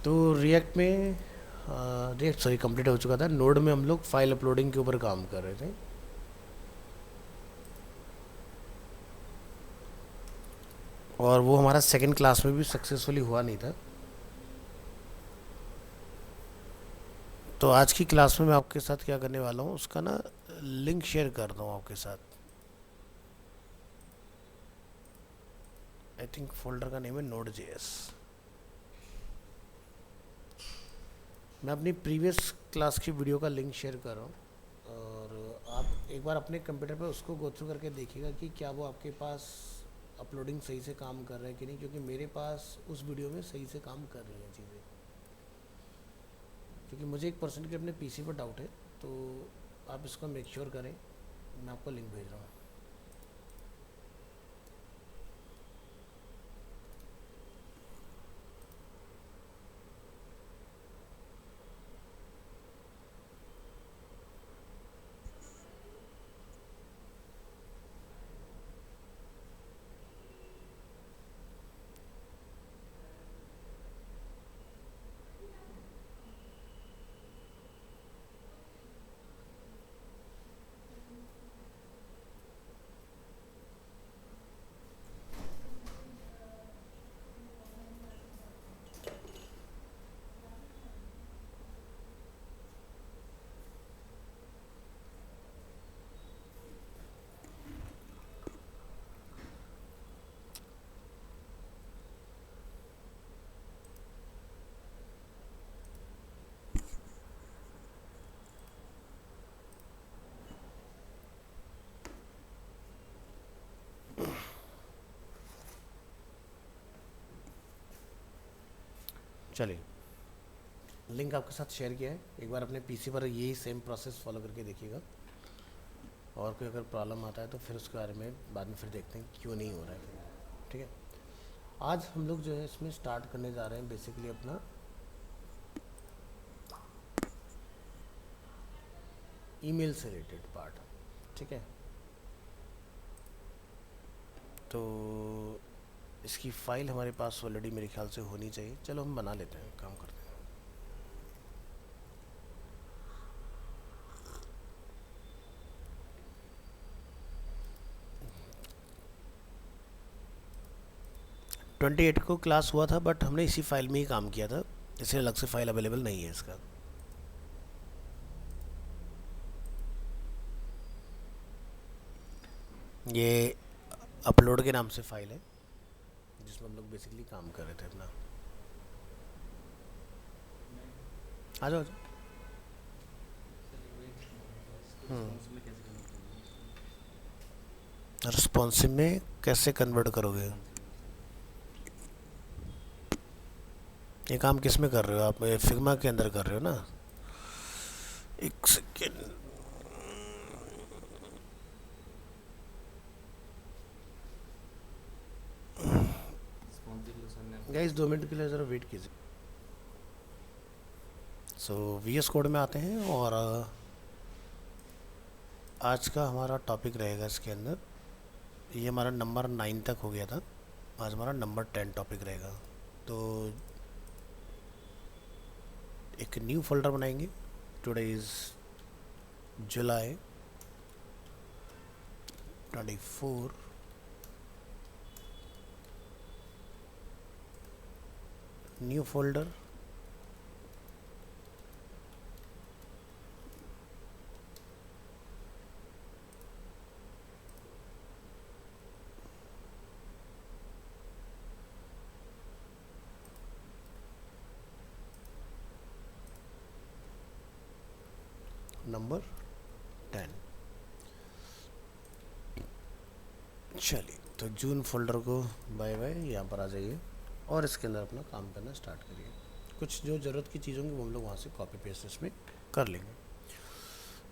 तो रिएक्ट में react sorry complete हो चुका था। नोड में हम लोग फाइल अपलोडिंग के ऊपर काम कर रहे थे, और वो हमारा सेकंड क्लास में भी सक्सेसफुली हुआ नहीं था। तो आज की क्लास में मैं आपके साथ क्या करने वाला हूँ, उसका ना लिंक शेयर करता हूँ आपके साथ। आई थिंक फोल्डर का नेम है नोड जेएस। मैं अपनी प्रीवियस क्लास की वीडियो का लिंक शेयर कर रहा हूँ, और आप एक बार अपने कंप्यूटर पे उसको गो थ्रू करके देखिएगा कि क्या वो आपके पास अपलोडिंग सही से काम कर रहा है कि नहीं, क्योंकि मेरे पास उस वीडियो में सही से काम कर रही हैं चीज़ें। क्योंकि मुझे 1% के अपने पीसी पर डाउट है, तो आप इसको मेक श्योर करें। मैं आपको लिंक भेज रहा हूँ। चलिए, लिंक आपके साथ शेयर किया है। एक बार अपने पीसी पर यही सेम प्रोसेस फॉलो करके देखिएगा, और कोई अगर प्रॉब्लम आता है तो फिर उसके बारे में बाद में फिर देखते हैं क्यों नहीं हो रहा है। ठीक है, आज हम लोग जो है इसमें स्टार्ट करने जा रहे हैं बेसिकली अपना ईमेल से रिलेटेड पार्ट। ठीक है, तो इसकी फ़ाइल हमारे पास ऑलरेडी मेरे ख्याल से होनी चाहिए। चलो हम बना लेते हैं, काम करते हैं। 28 को क्लास हुआ था, बट हमने इसी फाइल में ही काम किया था, इसलिए अलग से फाइल अवेलेबल नहीं है इसका। ये अपलोड के नाम से फाइल है जिसमें हम लोग बेसिकली काम कर रहे थे अपना। आ जाओ, आ जाओ। रिस्पॉन्सिव में कैसे कन्वर्ट करोगे? ये काम किस में कर रहे हो आप? फिग्मा के अंदर कर रहे हो ना? एक सेकेंड। गाइस 2 मिनट के लिए ज़रा वेट कीजिए। सो VS कोड में आते हैं, और आज का हमारा टॉपिक रहेगा इसके अंदर। ये हमारा नंबर 9 तक हो गया था, आज हमारा नंबर 10 टॉपिक रहेगा। तो एक न्यू फोल्डर बनाएंगे। Today is July 24। New folder, number 10। चलिए, तो जून फोल्डर को बाय बाय, यहाँ पर आ जाइए और इसके अंदर अपना काम करना स्टार्ट करिए। कुछ जो ज़रूरत की चीज़ होंगी वो हम लोग वहाँ से कॉपी पेस्ट इसमें कर लेंगे।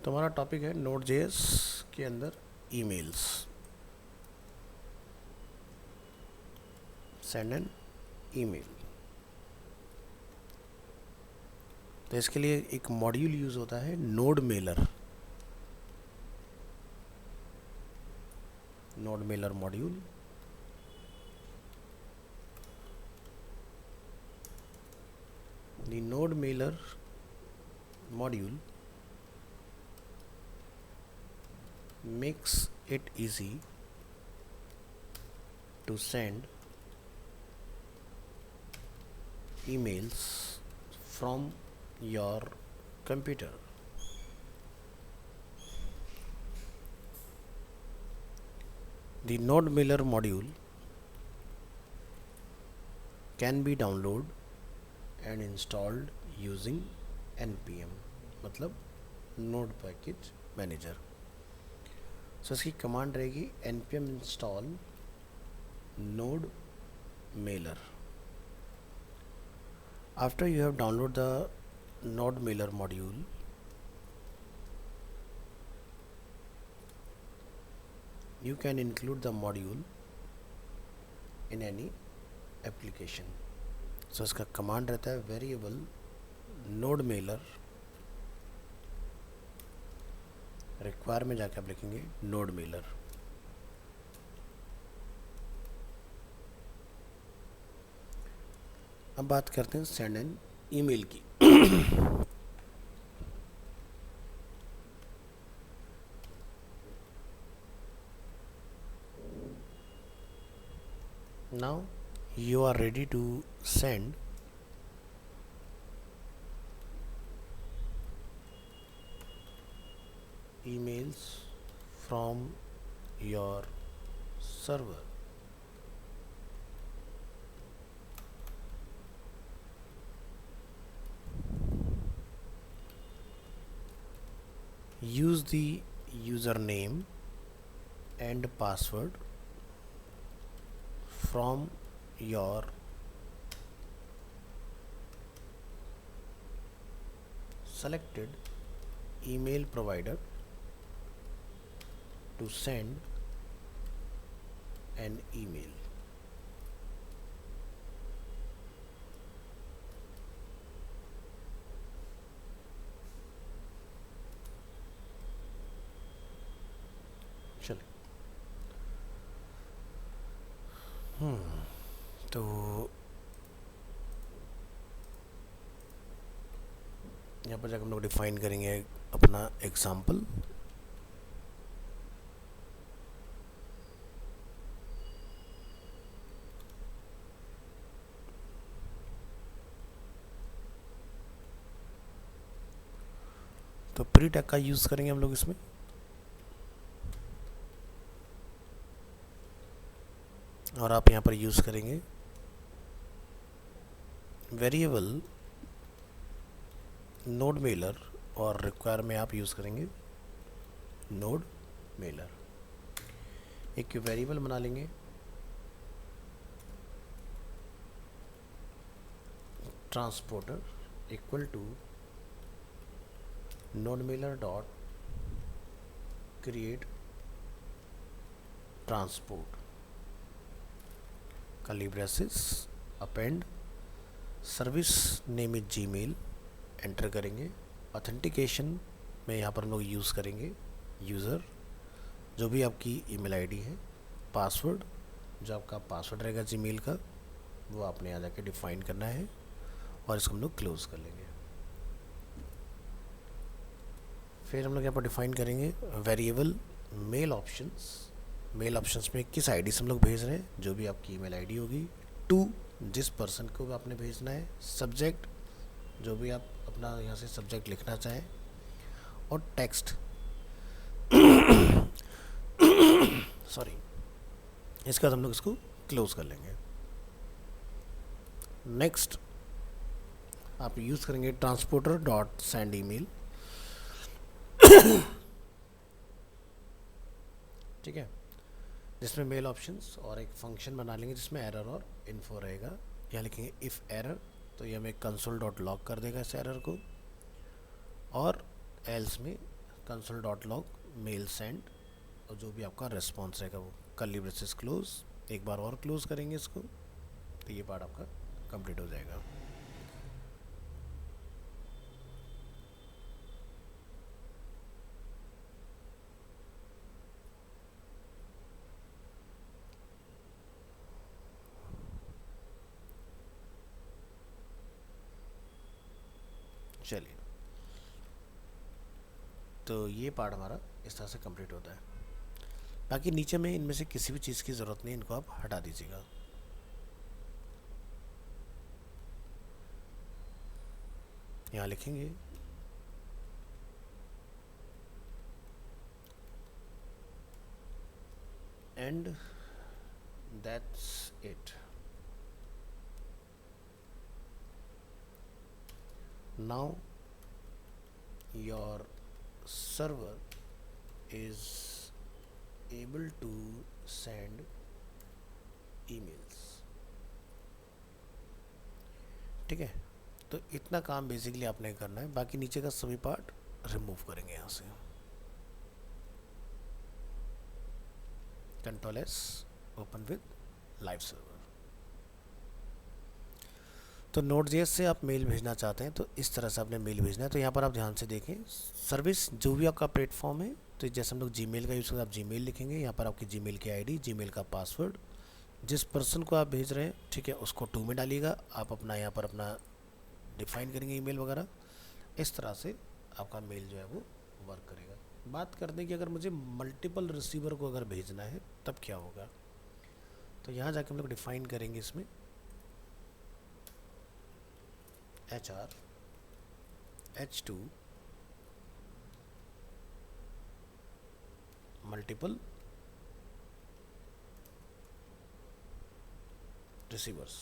तो हमारा टॉपिक है नोड जेएस के अंदर ईमेल्स। Send an email. तो इसके लिए एक मॉड्यूल यूज़ होता है, node Mailer. Node Mailer module. The node mailer module makes it easy to send emails from your computer. The node mailer module can be downloaded and installed using npm, मतलब node package manager. So इसकी command रहेगी npm install node mailer. After you have downloaded the node mailer module, you can include the module in any application. So इसका command रहता है variable node Mailer, require में जाके आप लिखेंगे node Mailer. अब बात करते हैं सेंड एन ईमेल की. Now you are ready to send emails from your server. Use the username and password from your selected email provider to send an email. चलिए, तो यहाँ पर जाकर हम लोग डिफाइन करेंगे अपना एग्जाम्पल. तो प्री टैग का यूज़ करेंगे हम लोग इसमें. और आप यहाँ पर यूज़ करेंगे वेरिएबल नोड मेलर, और रिक्वायर में आप यूज़ करेंगे नोड मेलर. एक वेरिएबल बना लेंगे transporter equal to nodemailer dot create transport, curly braces, append service name is Gmail, enter करेंगे. ऑथेंटिकेशन में यहाँ पर हम लोग यूज़ करेंगे यूज़र, जो भी आपकी ईमेल आईडी है. पासवर्ड, जो आपका पासवर्ड रहेगा जीमेल का, वो आपने यहाँ जाके डिफाइन करना है, और इसको हम लोग क्लोज कर लेंगे. फिर हम लोग यहाँ पर डिफाइन करेंगे variable mail options. Mail options में किस आईडी से हम लोग भेज रहे हैं, जो भी आपकी ईमेल आईडी होगी. टू, जिस पर्सन को भी आपने भेजना है. सब्जेक्ट, जो भी आप अपना यहाँ से सब्जेक्ट लिखना चाहें. और टेक्स्ट, सॉरी, इसके बाद हम लोग इसको क्लोज कर लेंगे. नेक्स्ट आप यूज़ करेंगे ट्रांसपोर्टर डॉट सेंड ईमेल. ठीक है, जिसमें मेल ऑप्शंस, और एक फंक्शन बना लेंगे जिसमें एरर और इन्फो रहेगा. यहाँ लिखेंगे इफ़ एरर, तो ये हमें कंसोल डॉट लॉग कर देगा इस एरर को. और एल्स में console dot log mail send, और जो भी आपका रिस्पॉन्स रहेगा वो. कर्ली ब्रेसेस क्लोज, एक बार और क्लोज करेंगे इसको, तो ये पार्ट आपका कंप्लीट हो जाएगा. चलिए, तो ये पार्ट हमारा इस तरह से कंप्लीट होता है। बाकी नीचे में इनमें से किसी भी चीज़ की ज़रूरत नहीं, इनको आप हटा दीजिएगा। यहाँ लिखेंगे and that's it. Now your server is able to send emails। ठीक है, तो इतना काम बेसिकली आपने करना है, बाकी नीचे का सभी पार्ट रिमूव करेंगे यहाँ से। Control S, open with live server. तो Node.js से आप मेल भेजना चाहते हैं तो इस तरह से आपने मेल भेजना है। तो यहाँ पर आप ध्यान से देखें, सर्विस जो भी आपका प्लेटफॉर्म है, तो जैसे हम लोग जीमेल का यूज़ करते हैं, आप जीमेल लिखेंगे, यहाँ पर आपकी जीमेल की आईडी, जीमेल का पासवर्ड, जिस पर्सन को आप भेज रहे हैं, ठीक है, उसको 2 में डालिएगा। आप अपना यहाँ पर अपना डिफाइन करेंगे ईमेल वगैरह। इस तरह से आपका मेल जो है वो वर्क करेगा। बात करते हैं कि अगर मुझे मल्टीपल रिसीवर को अगर भेजना है तब क्या होगा। तो यहाँ जाके हम लोग डिफाइन करेंगे इसमें HR H2 multiple receivers।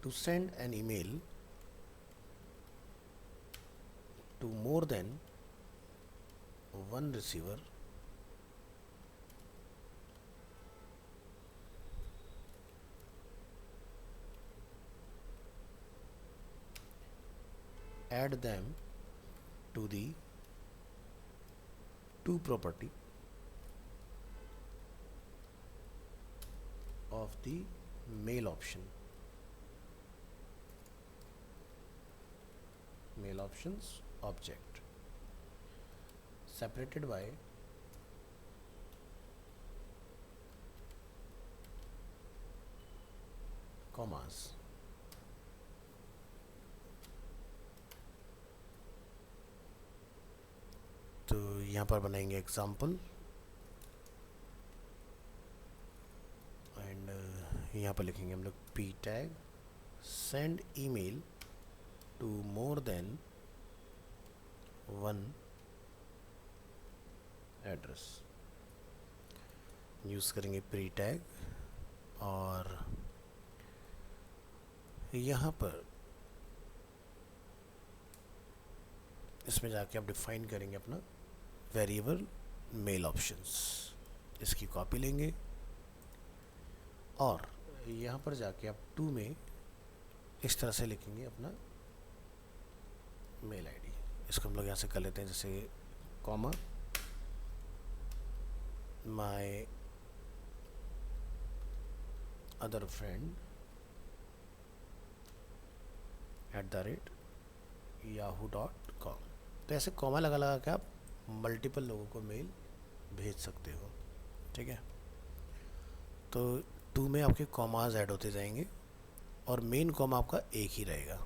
To send an email to more than one receiver, add them to the to property of the mail option, mail options object, separated by commas। तो यहाँ पर बनाएंगे एग्जाम्पल एंड यहाँ पर लिखेंगे हम लोग p tag send email to more than one address. Use करेंगे प्री टैग और यहाँ पर इसमें जाके आप डिफाइन करेंगे अपना वेरिएबल मेल ऑप्शंस। इसकी कॉपी लेंगे और यहाँ पर जाके आप 2 में इस तरह से लिखेंगे अपना मेल आईडी। इसको हम लोग यहाँ से कर लेते हैं, जैसे comma my other friend @yahoo.com। तो ऐसे कॉमा लगा लगा के आप मल्टीपल लोगों को मेल भेज सकते हो। ठीक है, तो 2 में आपके कॉमाज ऐड होते जाएंगे और मेन कॉमा आपका एक ही रहेगा।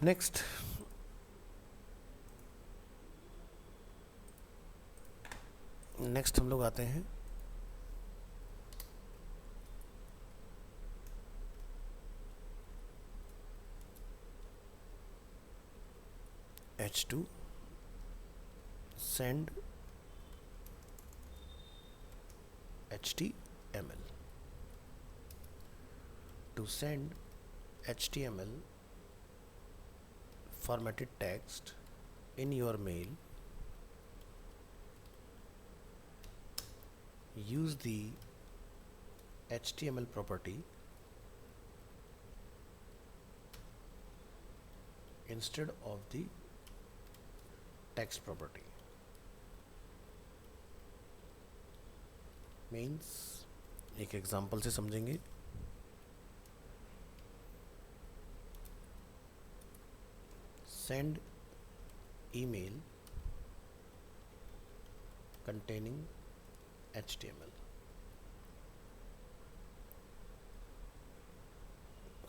नेक्स्ट हम लोग आते हैं H2 send HTML। To send HTML formatted text in your mail, use the HTML property instead of the text property। Means एक एग्जांपल से समझेंगे। Send email containing HTML।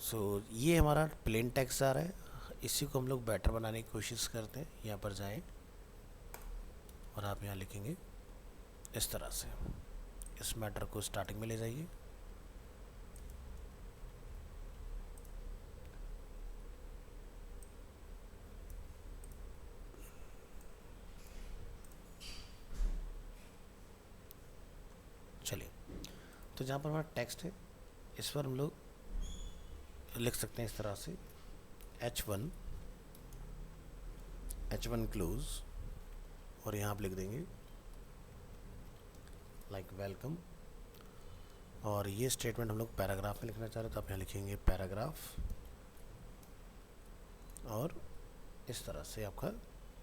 सो ये हमारा प्लेन टेक्स्ट आ रहा है, इसी को हम लोग बेटर बनाने की कोशिश करते हैं। यहाँ पर जाएं और आप यहाँ लिखेंगे इस तरह से, इस मैटर को स्टार्टिंग में ले जाइए। चलिए, तो जहाँ पर हमारा टेक्स्ट है इस पर हम लोग लिख सकते हैं इस तरह से H1 क्लोज, और यहाँ आप लिख देंगे लाइक वेलकम। और ये स्टेटमेंट हम लोग पैराग्राफ में लिखना चाह रहे हैं तो आप यहाँ लिखेंगे पैराग्राफ, और इस तरह से आपका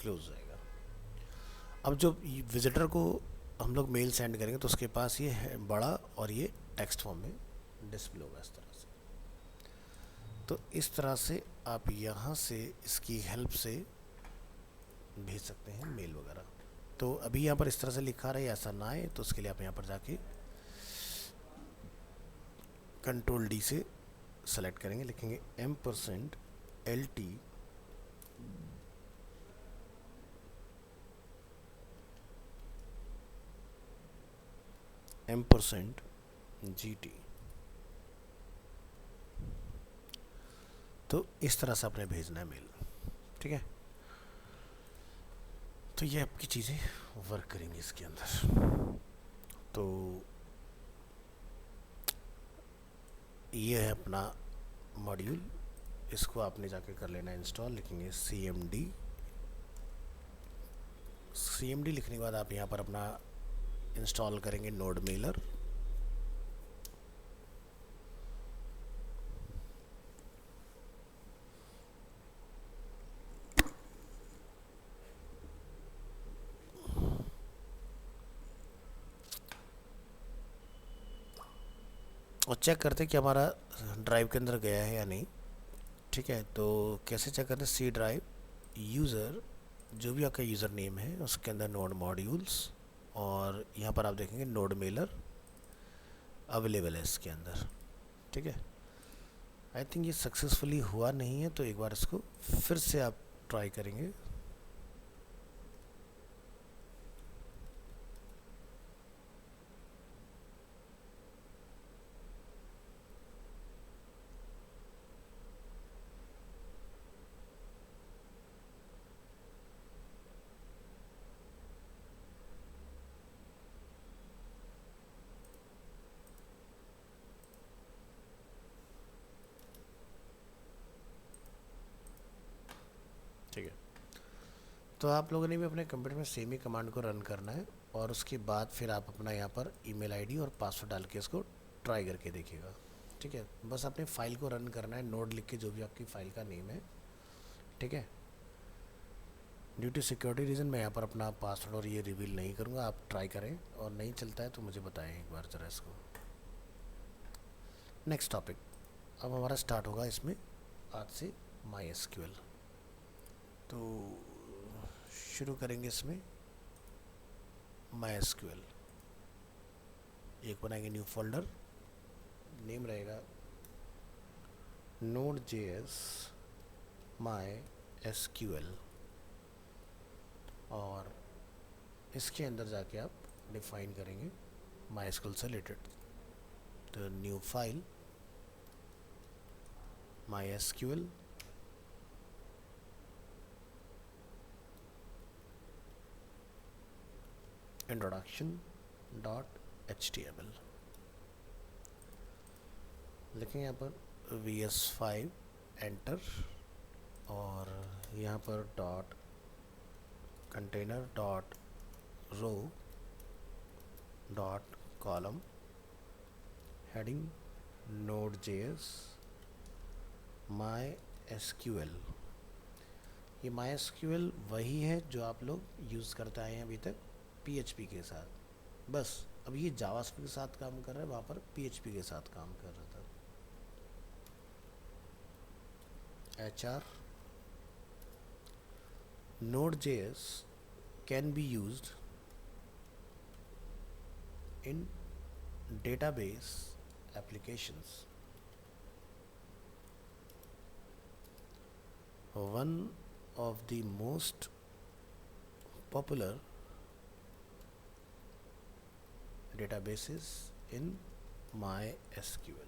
क्लोज जाएगा। अब जो विजिटर को हम लोग मेल सेंड करेंगे तो उसके पास ये है बड़ा और ये टेक्स्ट फॉर्म में डिस्प्ले होगा इस तरह से। तो इस तरह से आप यहाँ से इसकी हेल्प से भेज सकते हैं मेल वगैरह। तो अभी यहाँ पर इस तरह से लिखा रहे ऐसा ना आए, तो उसके लिए आप यहाँ पर जाके Ctrl+D से सेलेक्ट करेंगे, लिखेंगे %LT %GT। तो इस तरह से आपने भेजना है मेल, ठीक है। तो ये आपकी चीज़ें वर्क करेंगी इसके अंदर। तो ये है अपना मॉड्यूल, इसको आपने जाके कर लेना इंस्टॉल। लिखेंगे CMD लिखने के बाद आप यहाँ पर अपना इंस्टॉल करेंगे नोड मेलर। और चेक करते हैं कि हमारा ड्राइव के अंदर गया है या नहीं, ठीक है। तो कैसे चेक करते हैं, सी ड्राइव यूज़र, जो भी आपका यूज़र नेम है उसके अंदर नोड मॉड्यूल्स, और यहाँ पर आप देखेंगे नोड मेलर अवेलेबल है इसके अंदर, ठीक है। आई थिंक ये सक्सेसफुली हुआ नहीं है, तो एक बार इसको फिर से आप ट्राई करेंगे। ठीक है, तो आप लोगों ने भी अपने कंप्यूटर में सेम ही कमांड को रन करना है, और उसके बाद फिर आप अपना यहाँ पर ईमेल आईडी और पासवर्ड डाल के इसको ट्राई करके देखिएगा, ठीक है। बस अपने फाइल को रन करना है, नोड लिख के, जो भी आपकी फ़ाइल का नेम है, ठीक है। ड्यू टू सिक्योरिटी रीज़न मैं यहाँ पर अपना पासवर्ड और ये रिवील नहीं करूँगा, आप ट्राई करें, और नहीं चलता है तो मुझे बताएं एक बार ज़रा इसको। नेक्स्ट टॉपिक अब हमारा स्टार्ट होगा इसमें आज से MySQL। तो शुरू करेंगे इसमें MySQL, एक बनाएंगे न्यू फोल्डर, नेम रहेगा Node.js MySQL, और इसके अंदर जाके आप डिफाइन करेंगे MySQL से रिलेटेड। तो न्यू फाइल MySQL introduction.html लिखेंगे यहाँ पर VS5 एंटर, और यहाँ पर dot container dot row dot column, heading Node.js MySQL। ये MySQL वही है जो आप लोग यूज़ करते आए हैं अभी तक PHP के साथ, बस अब ये जावास्क्रिप्ट के साथ काम कर रहा है, वहाँ पर PHP के साथ काम कर रहा था। HR Node.js can be used in database applications one of the most popular databases in MySQL.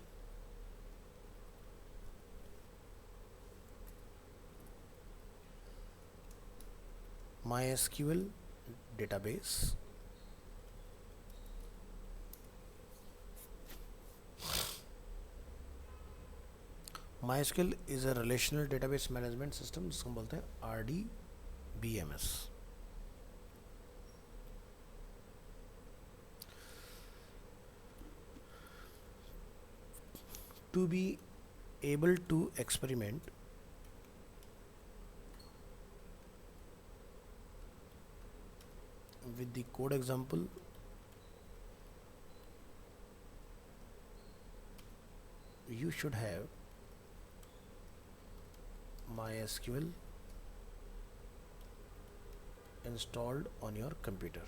MySQL database MySQL is a relational database management system जिसको हम बोलते हैं RDBMS. To be able to experiment with the code example, you should have MySQL installed on your computer.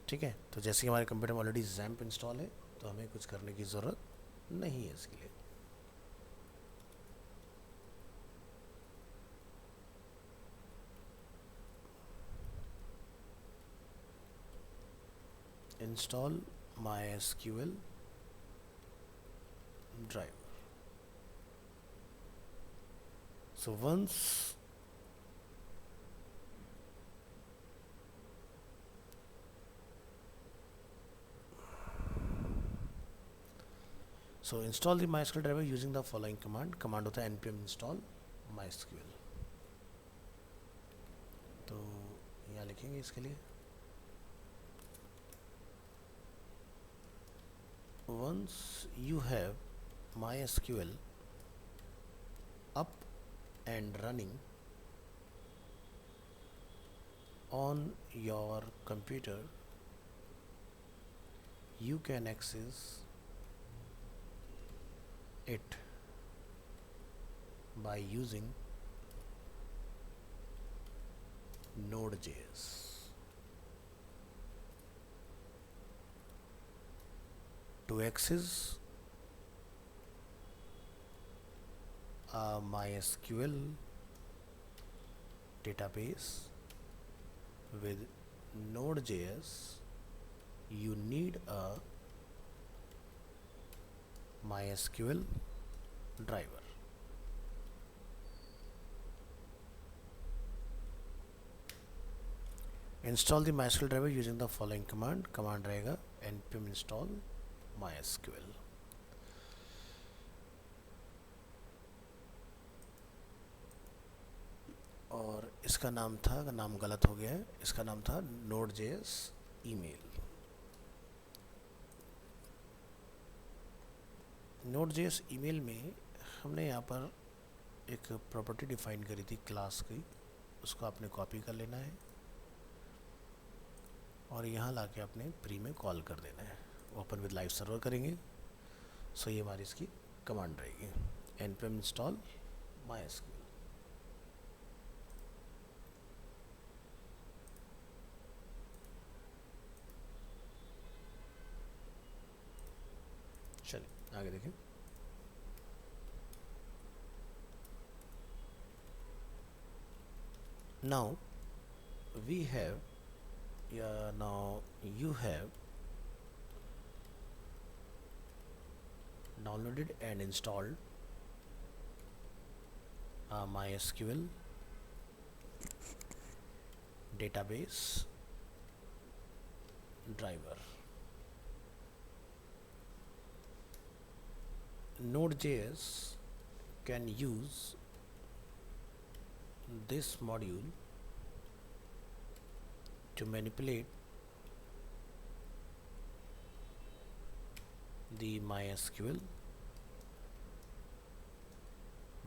ठीक है, तो जैसे कि हमारे कंप्यूटर में ऑलरेडी XAMPP इंस्टॉल है तो हमें कुछ करने की ज़रूरत नहीं है इसके लिए. Install MySQL driver. So once install the MySQL driver using the following command होता है npm install MySQL. तो यहाँ लिखेंगे इसके लिए once you have MySQL up and running on your computer, you can access it by using Node.js. To access a MySQL database with Node.js, you need a MySQL driver. Install the MySQL driver using the following command रहेगा npm install MySQL. और इसका नाम गलत हो गया है, इसका नाम था Node.js email. Node.js email में हमने यहाँ पर एक प्रॉपर्टी डिफाइन करी थी क्लास की, उसको आपने कॉपी कर लेना है और यहाँ लाके आपने प्री में कॉल कर देना है. ओपन विद लाइव सर्वर करेंगे. सो ये हमारी इसकी कमांड रहेगी npm install MySQL. चलिए आगे देखें. Now we have now you have downloaded and installed a MySQL database driver. Node.js can use this module to manipulate the MySQL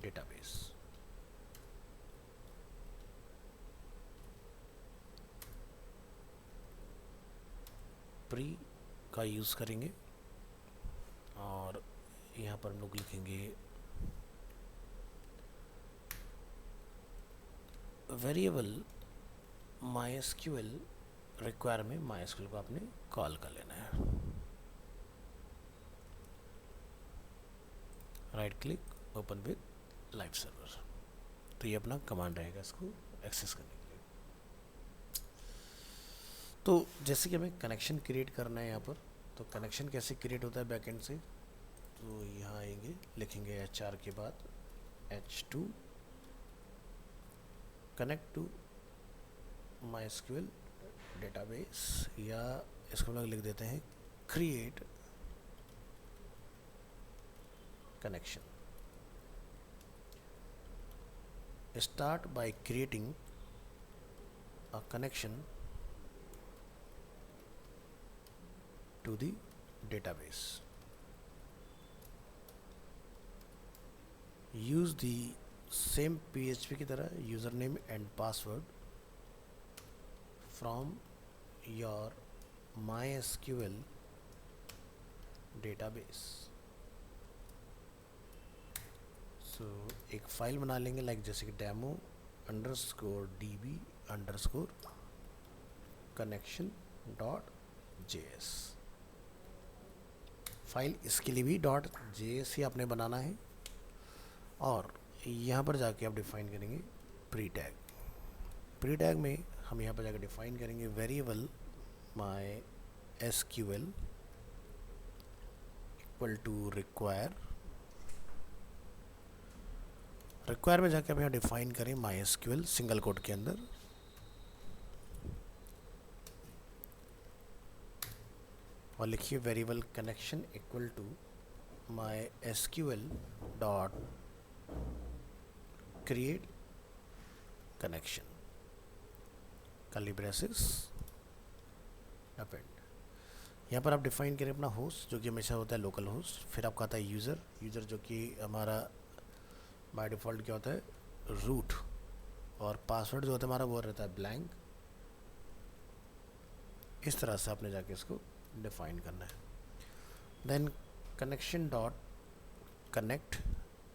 database. Pre का use करेंगे और यहाँ पर हम लोग लिखेंगे वेरिएबल MySQL रिक्वायर में MySQL को आपने कॉल कर लेना है. Right click open with live server. तो ये अपना कमांड रहेगा इसको एक्सेस करने के लिए। तो जैसे कि हमें कनेक्शन क्रिएट करना है यहाँ पर, तो कनेक्शन कैसे क्रिएट होता है बैकएंड से, तो यहाँ आएंगे, लिखेंगे HR के बाद H2 connect to MySQL database, या इसको हम लोग लिख देते हैं create connection. Start by creating a connection to the database. Use the same PHP की तरह username and password from your MySQL database. So एक फाइल बना लेंगे लाइक जैसे कि demo_connection.js। फाइल इसके लिए भी .js ही आपने बनाना है, और यहाँ पर जाके आप डिफाइन करेंगे प्री टैग। प्री टैग में हम यहाँ पर जाकर डिफाइन करेंगे variable MySQL equal to require में जाके आप यहाँ डिफाइन करें MySQL सिंगल कोट के अंदर, और लिखिए variable connection equal to MySQL dot create connection curly braces append. यहाँ पर आप डिफाइन करें अपना होस्ट जो कि हमेशा होता है लोकल होस्ट, फिर आपका आता है यूज़र जो कि हमारा बाय डिफ़ॉल्ट क्या होता है रूट, और पासवर्ड जो होता है हमारा वो रहता है ब्लैंक। इस तरह से आपने जाके इसको डिफाइन करना है। देन कनेक्शन डॉट कनेक्ट,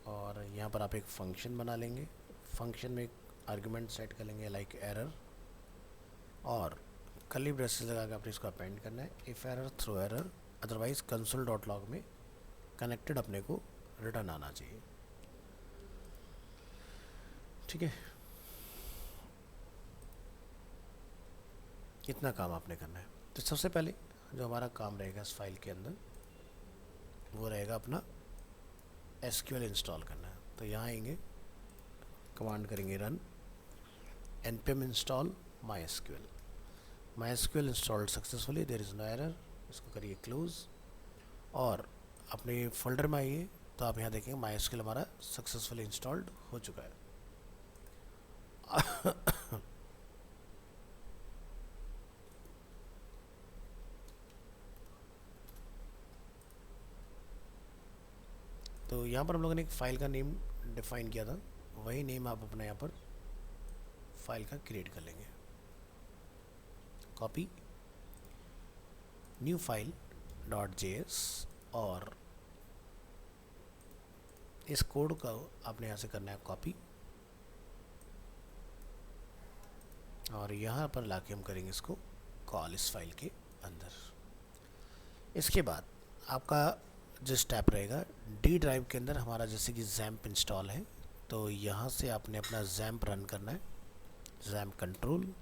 और यहाँ पर आप एक फंक्शन बना लेंगे। फंक्शन में एक आर्गुमेंट सेट कर लेंगे लाइक एरर, और कर्ली ब्रेसेस लगा के आपने इसको अपेंड करना है if error throw error, otherwise console dot log में कनेक्टेड अपने को रिटर्न आना चाहिए। ठीक है, इतना काम आपने करना है। तो सबसे पहले जो हमारा काम रहेगा इस फाइल के अंदर वो रहेगा अपना SQL इंस्टॉल करना है। तो यहाँ आएंगे, कमांड करेंगे run npm install MySQL installed successfully, there is no error. इसको करिए क्लोज, और अपने फोल्डर में आइए, तो आप यहाँ देखेंगे MySQL हमारा सक्सेसफुली इंस्टॉल्ड हो चुका है। तो यहाँ पर हम लोगों ने एक फ़ाइल का नेम डिफ़ाइन किया था, वही नेम आप अपने यहाँ पर फाइल का क्रिएट कर लेंगे। कॉपी न्यू फाइल .js, और इस कोड का आपने यहाँ से करना है कॉपी, और यहाँ पर लाके हम करेंगे इसको कॉल इस फाइल के अंदर। इसके बाद आपका जो स्टेप रहेगा डी ड्राइव के अंदर हमारा जैसे कि जैम्प इंस्टॉल है, तो यहाँ से आपने अपना जैम्प रन करना है, जैम्प कंट्रोल,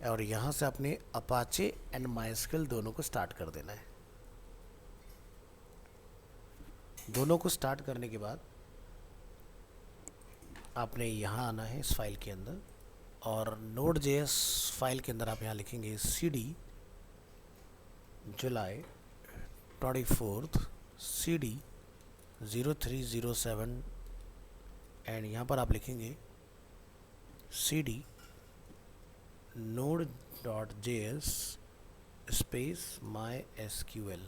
और यहाँ से आपने अपाचे एंड MySQL दोनों को स्टार्ट कर देना है। दोनों को स्टार्ट करने के बाद आपने यहाँ आना है इस फाइल के अंदर, और Node.js फाइल के अंदर आप यहाँ लिखेंगे cd जुलाई 24 cd 0307, एंड यहाँ पर आप लिखेंगे cd node.js स्पेस MySQL।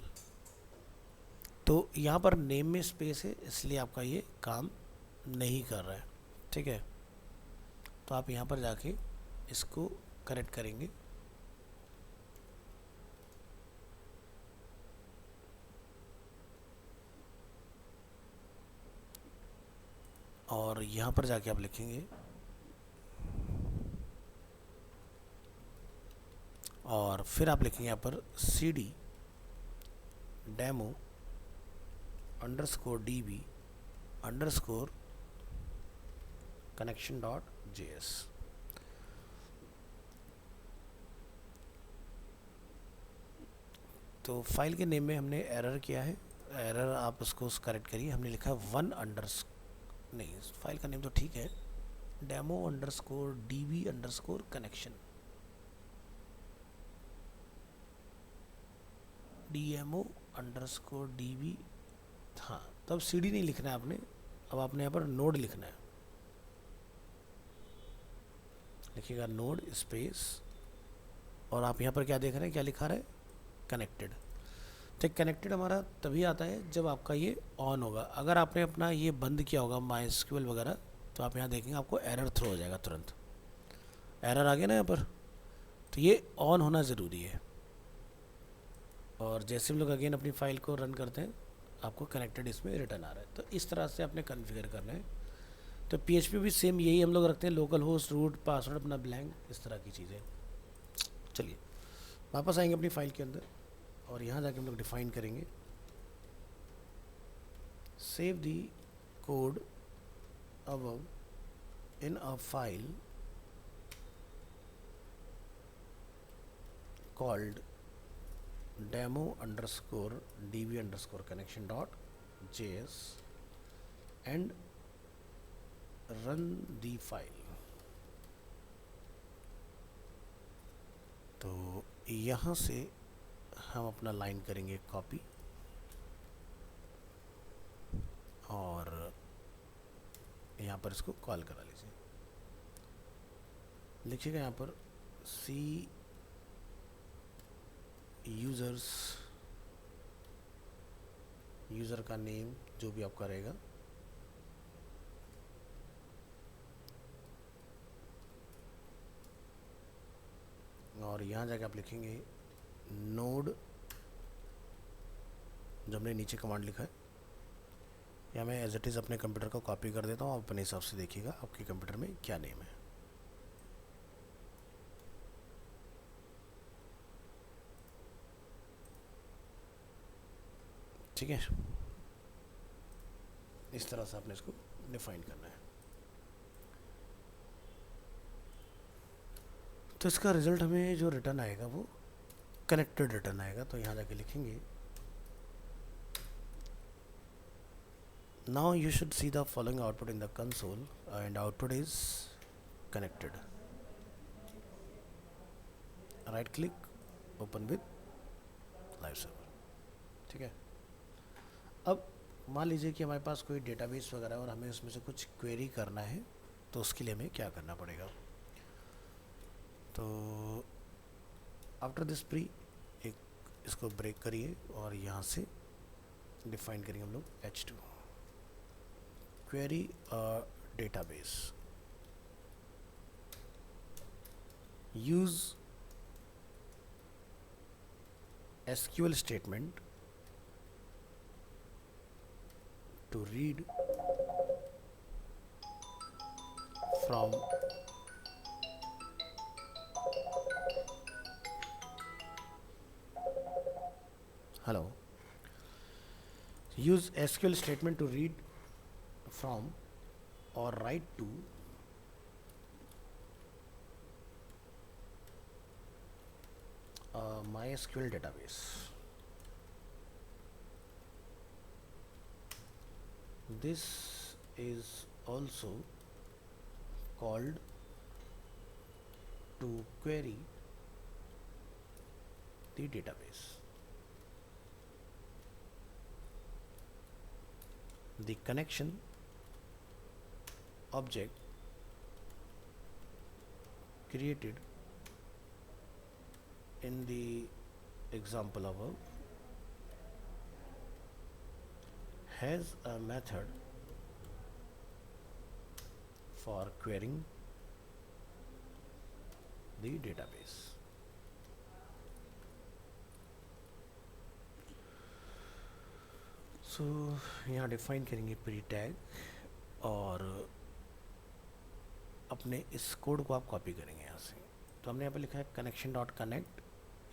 तो यहाँ पर नेम में स्पेस है, इसलिए आपका ये काम नहीं कर रहा है। ठीक है, तो आप यहाँ पर जाके इसको करेक्ट करेंगे, और यहाँ पर जाके आप लिखेंगे, और फिर आप लिखेंगे यहाँ पर cd demo underscore DB underscore connection dot JS। तो फाइल के नेम में हमने एरर किया है, एरर आप उसको करेक्ट करिए। हमने लिखा है वन अंडर्स नहीं, फाइल का नेम तो ठीक है, demo underscore DB underscore connection, DMO underscore DB। हाँ, तब CD नहीं लिखना है आपने, अब आपने यहाँ पर नोड लिखना है। लिखिएगा नोड स्पेस, और आप यहाँ पर क्या देख रहे हैं, क्या लिखा रहा है, कनेक्टेड। तो कनेक्टेड हमारा तभी आता है जब आपका ये ऑन होगा। अगर आपने अपना ये बंद किया होगा MySQL वगैरह, तो आप यहाँ देखेंगे आपको एरर थ्रो हो जाएगा, तुरंत एरर आ गया ना यहाँ पर। तो ये ऑन होना ज़रूरी है। और जैसे हम लोग अगेन अपनी फाइल को रन करते हैं, आपको कनेक्टेड इसमें रिटर्न आ रहा है। तो इस तरह से आपने कॉन्फ़िगर करना है। तो PHP भी सेम यही हम लोग रखते हैं, लोकल होस्ट रूट पासवर्ड अपना ब्लैंक, इस तरह की चीज़ें। चलिए वापस आएंगे अपनी फाइल के अंदर, और यहाँ जाके हम लोग डिफाइन करेंगे save the code above in a file called demo underscore DB underscore connection dot JS and run the file. तो यहाँ से हम अपना लाइन करेंगे कॉपी, और यहाँ पर इसको कॉल करा लीजिए। लिखिएगा यहाँ पर C यूज़र्स, यूज़र का नेम जो भी आपका रहेगा, और यहाँ जाके आप लिखेंगे नोड, जो हमने नीचे कमांड लिखा है, या मैं एज इट इज़ अपने कंप्यूटर को कॉपी कर देता हूँ। आप अपने हिसाब से देखिएगा आपके कंप्यूटर में क्या नेम है। ठीक है, इस तरह से आपने इसको डिफाइन करना है। तो इसका रिजल्ट हमें जो रिटर्न आएगा वो कनेक्टेड रिटर्न आएगा। तो यहाँ जाके लिखेंगे now you should see the following output in the console, and output is connected. Right click open with live server. ठीक है, अब मान लीजिए कि हमारे पास कोई डेटाबेस वगैरह और हमें उसमें से कुछ क्वेरी करना है, तो उसके लिए हमें क्या करना पड़ेगा। तो आफ्टर दिस प्री एक इसको ब्रेक करिए, और यहाँ से डिफाइन करेंगे हम लोग H2 query database, use SQL statement to read from use SQL statement to read from or write to MySQL database. This is also called to query the database. The connection object created in the example above has a method for querying the database. So यहाँ define करेंगे pre tag, और अपने इस code को आप copy करेंगे यहाँ से। तो हमने यहाँ पे लिखा है कनेक्शन डॉट कनेक्ट,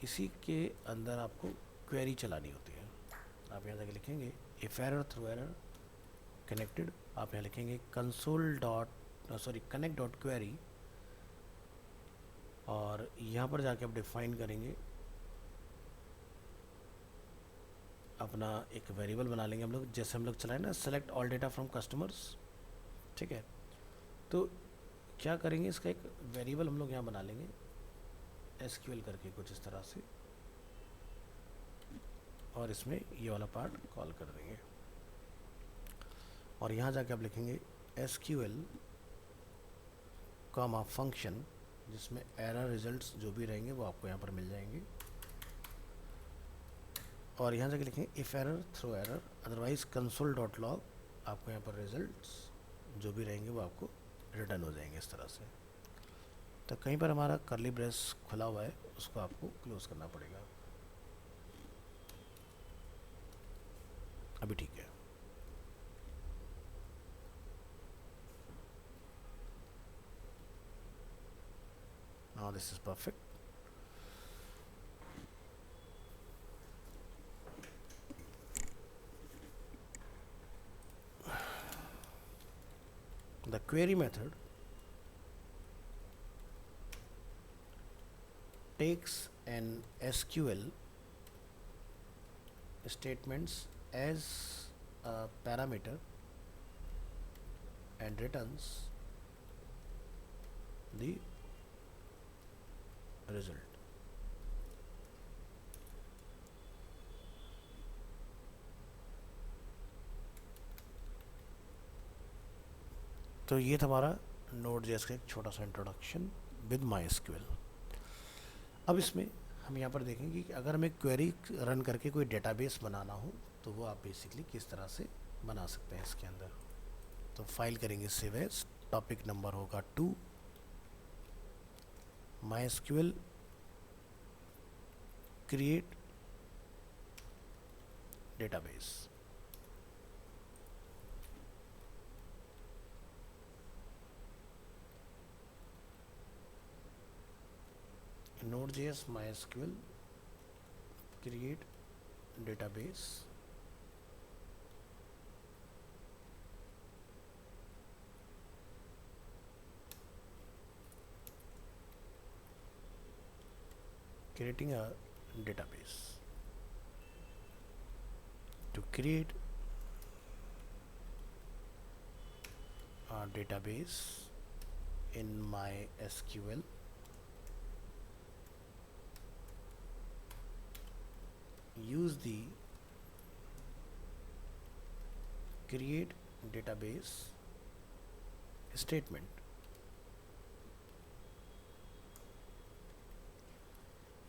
इसी के अंदर आपको क्वेरी चलानी होती है। आप यहाँ जाके लिखेंगे if error through error connected, आप यहाँ लिखेंगे console dot sorry connect dot query, और यहाँ पर जाके आप डिफाइन करेंगे अपना एक वेरिएबल बना लेंगे हम लोग, जैसे हम लोग चलाए ना select all data from customers, ठीक है। तो क्या करेंगे, इसका एक वेरिएबल हम लोग यहाँ बना लेंगे SQL करके कुछ इस तरह से, और इसमें ये वाला पार्ट कॉल कर देंगे, और यहाँ जाके आप लिखेंगे SQL कॉमा फंक्शन, जिसमें एरर रिजल्ट्स जो भी रहेंगे वो आपको यहाँ पर मिल जाएंगे, और यहाँ जाके लिखेंगे if error through error otherwise console dot log, आपको यहाँ पर रिजल्ट्स जो भी रहेंगे वो आपको रिटर्न हो जाएंगे इस तरह से। तो कहीं पर हमारा कर्ली ब्रेस खुला हुआ है, उसको आपको क्लोज करना पड़ेगा। अभी ठीक है। Now this is perfect. The query method takes an SQL statements as a parameter and returns the result. तो ये था हमारा Node.js का एक छोटा सा इंट्रोडक्शन विद MySQL। अब इसमें हम यहाँ पर देखेंगे कि अगर हमें क्वेरी रन करके कोई डेटाबेस बनाना हो तो वो आप बेसिकली किस तरह से बना सकते हैं इसके अंदर। तो फाइल करेंगे सेव एज, टॉपिक नंबर होगा 2, MySQL create database. Node.js MySQL create database, creating a database। To create a database in MySQL, use the create database statement।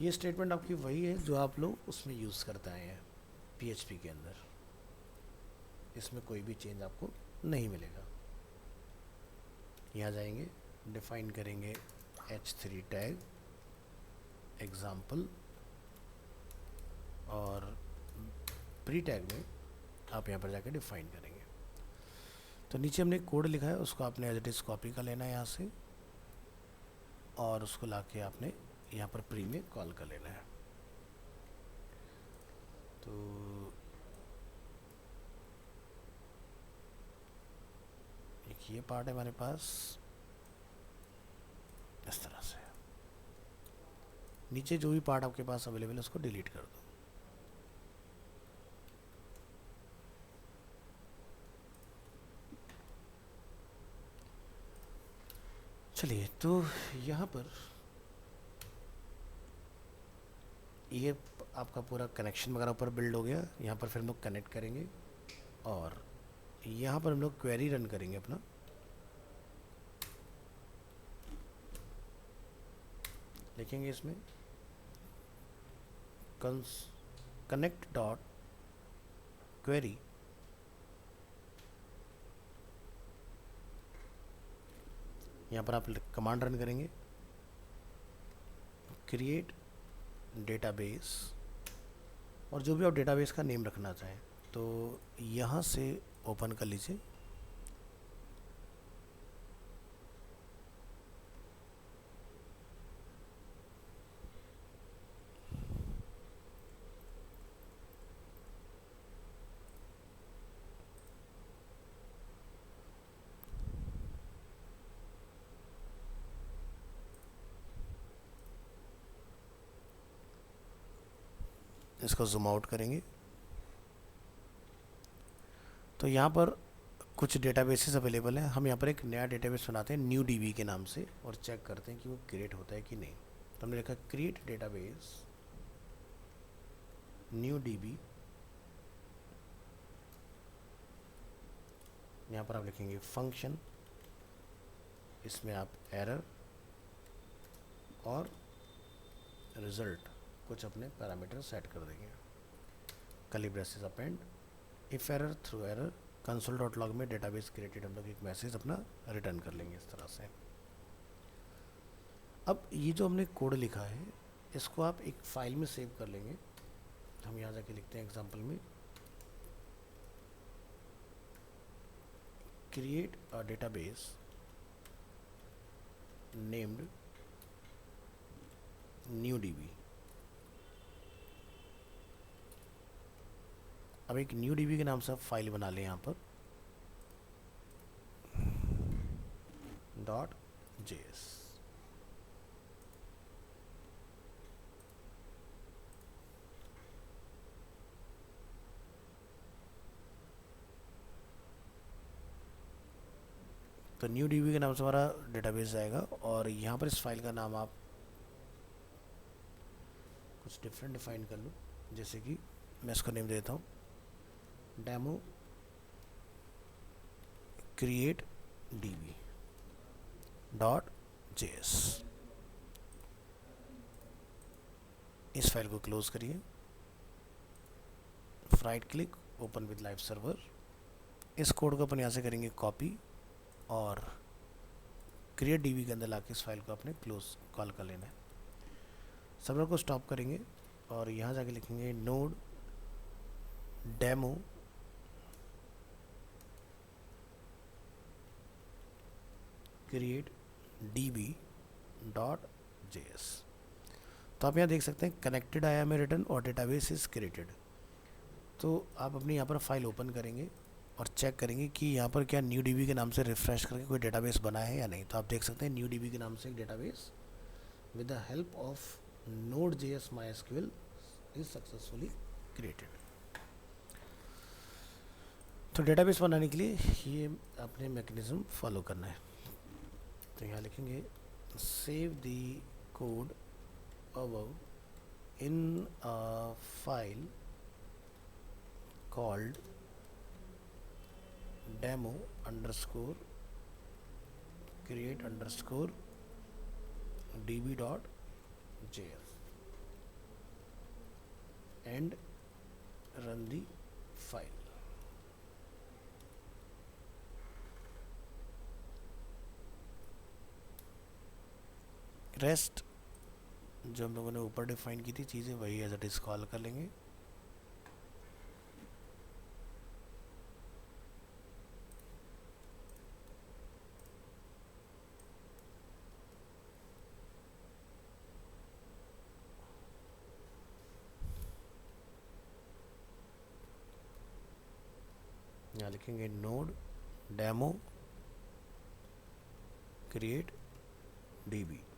ये स्टेटमेंट आपकी वही है जो आप लोग उसमें यूज़ करते आए हैं PHP के अंदर, इसमें कोई भी चेंज आपको नहीं मिलेगा। यहाँ जाएंगे, डिफाइन करेंगे h3 टैग एग्जाम्पल, और प्री टैग में आप यहाँ पर जाकर डिफाइन करेंगे। तो नीचे हमने कोड लिखा है, उसको आपने एज इट इज़ कॉपी कर लेना है यहाँ से, और उसको लाके आपने यहाँ पर प्री में कॉल कर लेना है। तो एक ये पार्ट है हमारे पास इस तरह से, नीचे जो भी पार्ट आपके पास अवेलेबल है उसको डिलीट कर दो। चलिए, तो यहाँ पर ये आपका पूरा कनेक्शन वगैरह ऊपर बिल्ड हो गया। यहाँ पर फिर हम लोग कनेक्ट करेंगे, और यहाँ पर हम लोग क्वेरी रन करेंगे अपना। लिखेंगे इसमें कनेक्ट डॉट क्वेरी, यहाँ पर आप कमांड रन करेंगे क्रिएट डेटाबेस, और जो भी आप डेटाबेस का नेम रखना चाहें तो यहाँ से ओपन कर लीजिए। इसको जूम आउट करेंगे तो यहाँ पर कुछ डेटाबेसेस अवेलेबल हैं। हम यहाँ पर एक नया डेटाबेस बनाते हैं न्यू डीबी के नाम से और चेक करते हैं कि वो क्रिएट होता है कि नहीं। तो हमने लिखा क्रिएट डेटाबेस न्यू डीबी। यहाँ पर आप लिखेंगे फंक्शन, इसमें आप एरर और रिजल्ट कुछ अपने पैरामीटर सेट कर देंगे। Curly braces append if error through error console.log में डेटाबेस क्रिएटेड हम लोग एक मैसेज अपना रिटर्न कर लेंगे इस तरह से। अब ये जो हमने कोड लिखा है इसको आप एक फाइल में सेव कर लेंगे। हम यहाँ जाके लिखते हैं एग्जांपल में create a database named new dB. अब एक न्यू डीबी के नाम से आप फाइल बना लें यहाँ पर .js। तो न्यू डीबी के नाम से हमारा डेटाबेस जाएगा और यहाँ पर इस फाइल का नाम आप कुछ डिफरेंट डिफाइन कर लो, जैसे कि मैं इसको नेम देता हूँ डेमो क्रिएट डीबी .js। इस फाइल को क्लोज करिए, right click open with live server. इस कोड को अपन यहाँ से करेंगे कॉपी और क्रिएट डीबी के अंदर लाके इस फाइल को अपने क्लोज कॉल कर लेना है। सर्वर को स्टॉप करेंगे और यहाँ जाके लिखेंगे नोड डेमो क्रिएट db.js। तो आप यहाँ देख सकते हैं कनेक्टेड आया में रिटर्न और डेटाबेस इज क्रिएटेड। तो आप अपनी यहाँ पर फाइल ओपन करेंगे और चेक करेंगे कि यहाँ पर क्या न्यू डीबी के नाम से रिफ्रेश करके कोई डेटाबेस बना है या नहीं। तो आप देख सकते हैं न्यू डीबी के नाम से एक database with the help of Node.js MySQL is successfully created. तो डेटाबेस बनाने के लिए ये अपने मैकेनिज्म फॉलो करना है। तो यहाँ लिखेंगे save the code above in a file called demo underscore create underscore db.js and run the file। Rest जो हम लोगों ने ऊपर डिफाइन की थी चीज़ें वही एज इट इज कॉल कर लेंगे। यहाँ लिखेंगे node demo create db.js।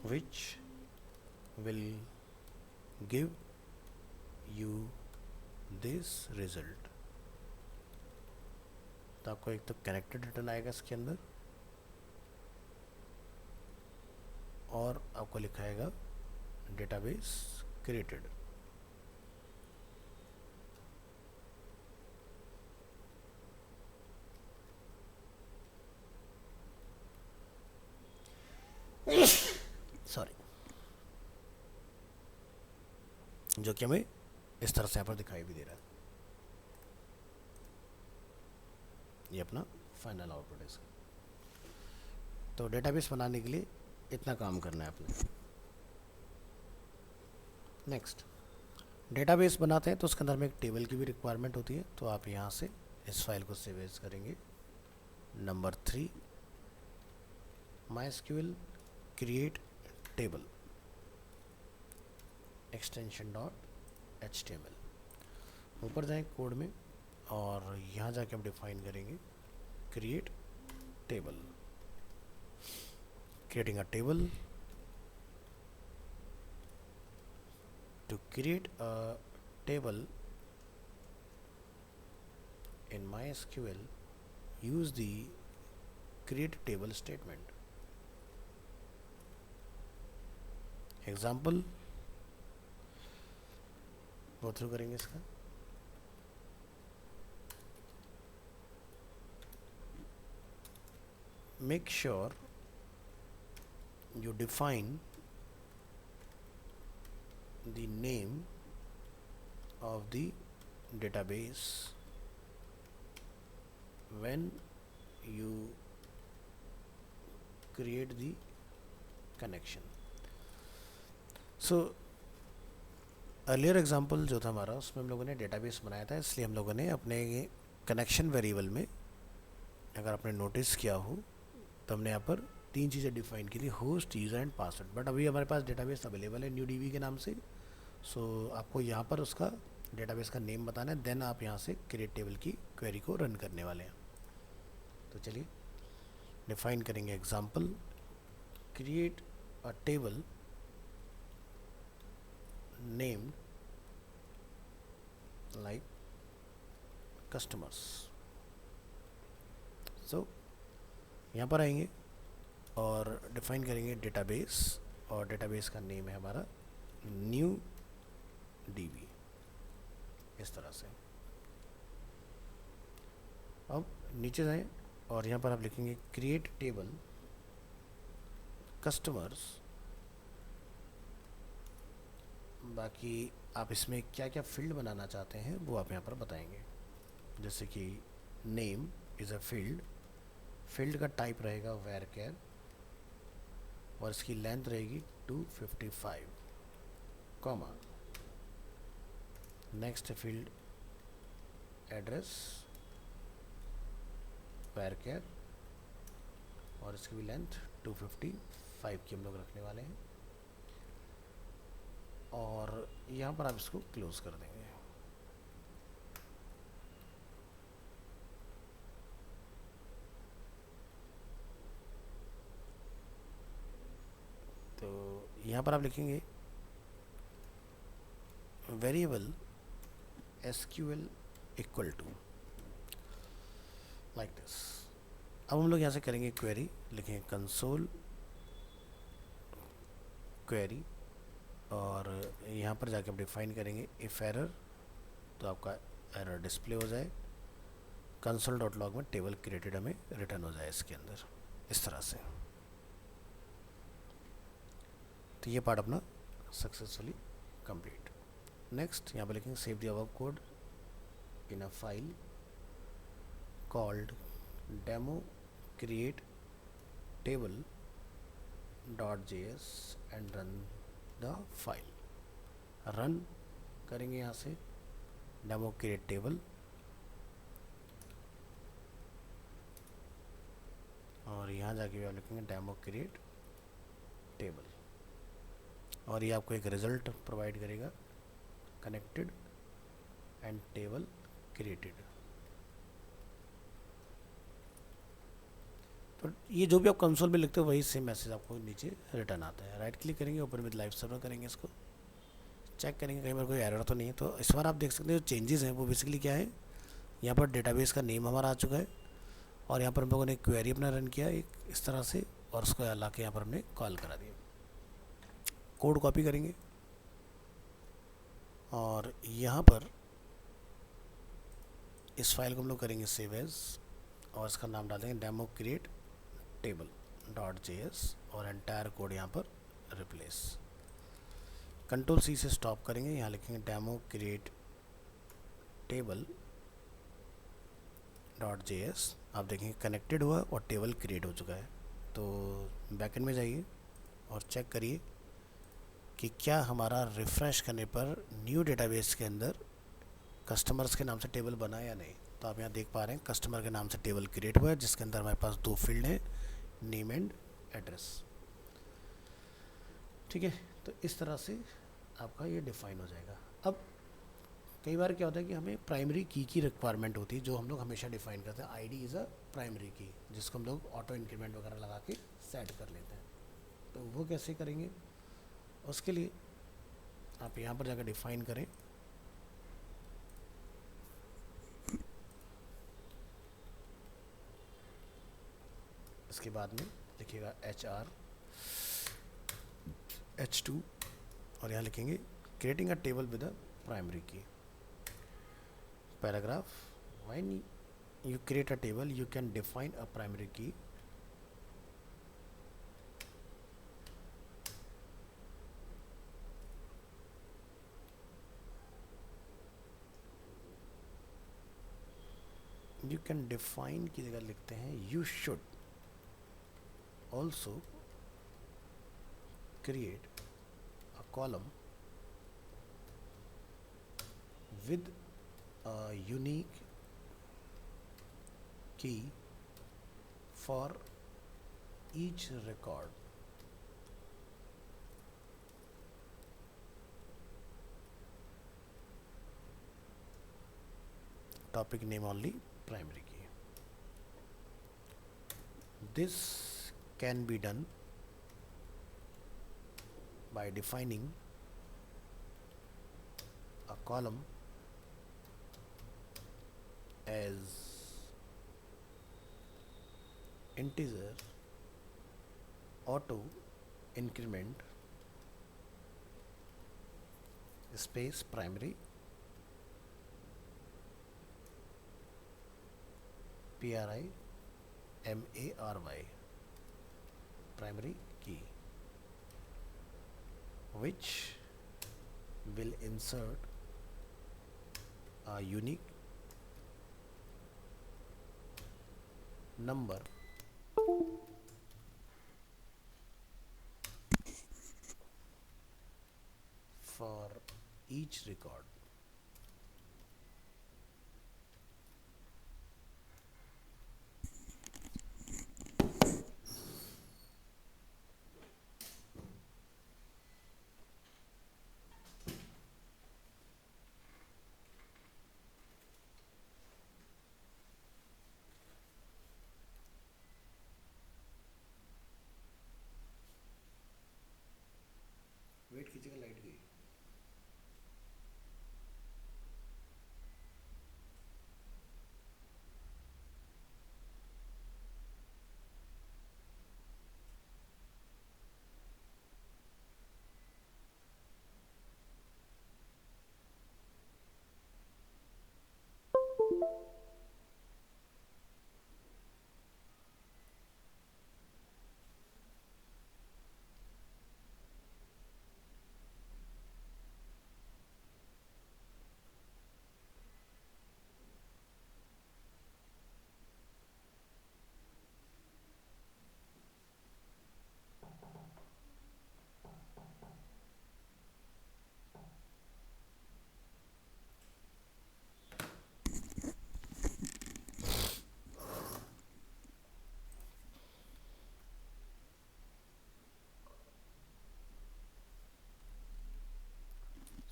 which will give you this result। तो आपको एक तो कनेक्टेड रिटर्न आएगा इसके अंदर और आपको लिखाएगा डेटाबेस क्रिएटेड। सॉरी, जो कि हमें इस तरह से यहाँ पर दिखाई भी दे रहा है। ये अपना फाइनल आउटपुट है इसका। तो डेटाबेस बनाने के लिए इतना काम करना है अपने। नेक्स्ट, डेटाबेस बनाते हैं तो उसके अंदर में एक टेबल की भी रिक्वायरमेंट होती है। तो आप यहाँ से इस फाइल को सेव एज करेंगे। Number 3, MySQL create table extension .html। ऊपर जाएं कोड में और यहाँ जाके हम डिफाइन करेंगे create table, creating a table। To create a table in MySQL, use the create table statement। Example go through करेंगे इसका। Make sure you define the name of the database when you create the connection। So earlier example जो था हमारा, उसमें हम लोगों ने database बनाया था, इसलिए हम लोगों ने अपने कनेक्शन वेरिएबल में, अगर आपने नोटिस किया हो तो हमने यहाँ पर 3 चीज़ें डिफाइन की थी, host, user and password. But अभी हमारे पास डेटाबेस अवेलेबल है न्यू डीबी के नाम से। सो आपको यहाँ पर उसका डेटाबेस का नेम बताना है, देन आप यहाँ से क्रिएट टेबल की क्वेरी को रन करने वाले हैं। तो चलिए डिफाइन करेंगे example create a table named like customers. So यहाँ पर आएंगे और डिफाइन करेंगे डेटाबेस, और डेटाबेस का नेम है हमारा न्यू डीबी, इस तरह से। अब नीचे जाएं और यहाँ पर आप लिखेंगे क्रिएट टेबल कस्टमर्स। बाकी आप इसमें क्या क्या फील्ड बनाना चाहते हैं वो आप यहाँ पर बताएंगे। जैसे कि name is a field, field का टाइप रहेगा varchar और इसकी लेंथ रहेगी 255, comma. Next field address varchar और इसकी भी लेंथ 255 की हम लोग रखने वाले हैं। और यहाँ पर आप इसको क्लोज कर देंगे। तो यहाँ पर आप लिखेंगे variable SQL equal to like this. अब हम लोग यहाँ से करेंगे क्वेरी, लिखेंगे कंसोल क्वेरी और यहाँ पर जाके आप डिफाइन करेंगे इफ एरर, तो आपका एरर डिस्प्ले हो जाए। console.log में टेबल क्रिएटेड हमें रिटर्न हो जाए इसके अंदर, इस तरह से। तो ये पार्ट अपना सक्सेसफुली कंप्लीट। नेक्स्ट यहाँ पर लिखेंगे save the above code in a file called demo create table .js and run the file. Run करेंगे यहाँ से डेमो क्रिएट टेबल और यहाँ जाके भी आप लिखेंगे डेमो क्रिएट टेबल और ये आपको एक रिजल्ट प्रोवाइड करेगा कनेक्टेड एंड टेबल क्रिएटेड। तो ये जो भी आप कंसोल में लिखते हो वही सेम मैसेज आपको नीचे रिटर्न आता है। राइट क्लिक करेंगे, ऊपर में लाइव सर्वर करेंगे, इसको चेक करेंगे कहीं पर कोई एरर तो नहीं है। तो इस बार आप देख सकते हैं जो चेंजेस हैं वो बेसिकली क्या है, यहाँ पर डेटाबेस का नेम हमारा आ चुका है और यहाँ पर हम लोगों ने क्वेरी अपना रन किया एक इस तरह से और उसको ला के यहाँ पर हमने कॉल करा दिया। कोड कॉपी करेंगे और यहाँ पर इस फाइल को हम लोग करेंगे सेव एज और इसका नाम डाल देंगे डेमो क्रिएट टेबल .js और एंटायर कोड यहाँ पर रिप्लेस। कंट्रोल C से स्टॉप करेंगे, यहाँ लिखेंगे demo create table dot J S, आप देखेंगे कनेक्टेड हुआ और टेबल क्रिएट हो चुका है। तो बैकएंड में जाइए और चेक करिए कि क्या हमारा रिफ़्रेश करने पर न्यू डेटाबेस के अंदर कस्टमर्स के नाम से टेबल बना या नहीं। तो आप यहाँ देख पा रहे हैं कस्टमर के नाम से टेबल क्रिएट हुआ है, जिसके अंदर हमारे पास 2 फील्ड हैं, नेम एंड एड्रेस। ठीक है, तो इस तरह से आपका ये डिफ़ाइन हो जाएगा। अब कई बार क्या होता है कि हमें प्राइमरी की रिक्वायरमेंट होती है, जो हम लोग हमेशा डिफ़ाइन करते हैं। आईडी इज़ अ प्राइमरी की, जिसको हम लोग ऑटो इंक्रीमेंट वगैरह लगा के सेट कर लेते हैं। तो वो कैसे करेंगे, उसके लिए आप यहाँ पर जाकर डिफ़ाइन करें इसके बाद में लिखिएगा HR H2 और यहाँ लिखेंगे creating a table with a primary key. Paragraph, when you create a table you can define a primary key you can define की जगह लिखते हैं you should also create a column with a unique key for each record. Topic name only primary key. This can be done by defining a column as integer auto increment space primary PRIMARY primary key, which will insert a unique number for each record. Wait कीजिएगा, light गई।